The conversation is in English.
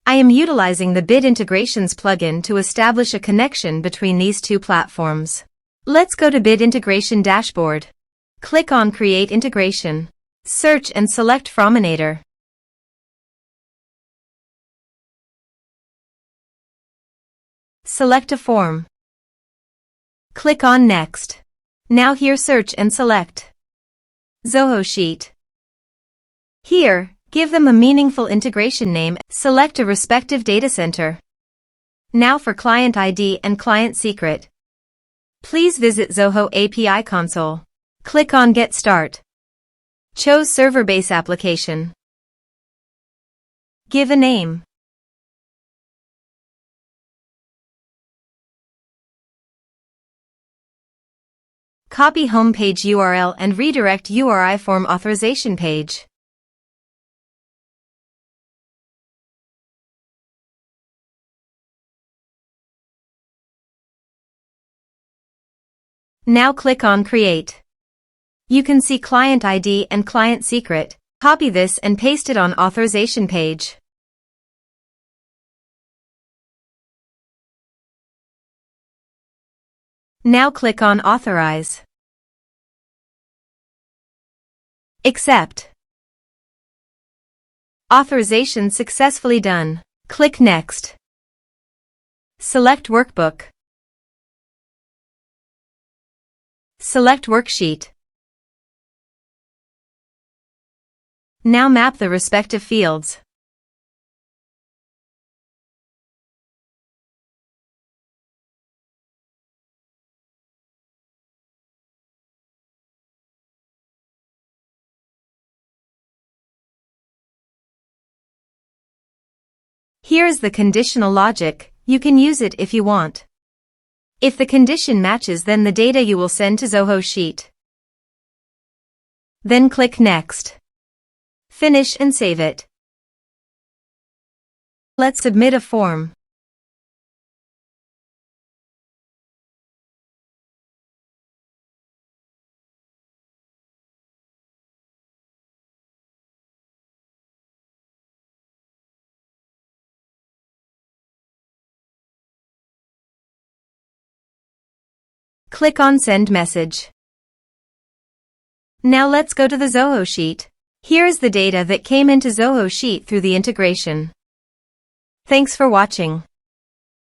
I am utilizing the Bit Integrations plugin to establish a connection between these two platforms. Let's go to Bit Integration Dashboard. Click on Create Integration. Search and select Forminator. Select a form. Click on Next. Now here search and select Zoho Sheet. Here, give them a meaningful integration name. Select a respective data center. Now for client ID and client secret. Please visit Zoho API console. Click on Get Start. Choose Server Base Application. Give a name. Copy homepage URL and redirect URI form authorization page. Now click on Create. You can see client ID and client secret. Copy this and paste it on authorization page. Now click on Authorize. Accept. Authorization successfully done. Click Next. Select Workbook. Select Worksheet. Now map the respective fields. Here's the conditional logic. You can use it if you want. If the condition matches, then the data you will send to Zoho Sheet. Then click Next. Finish and save it. Let's submit a form. Click on Send Message. Now let's go to the Zoho Sheet. Here is the data that came into Zoho Sheet through the integration. Thanks for watching.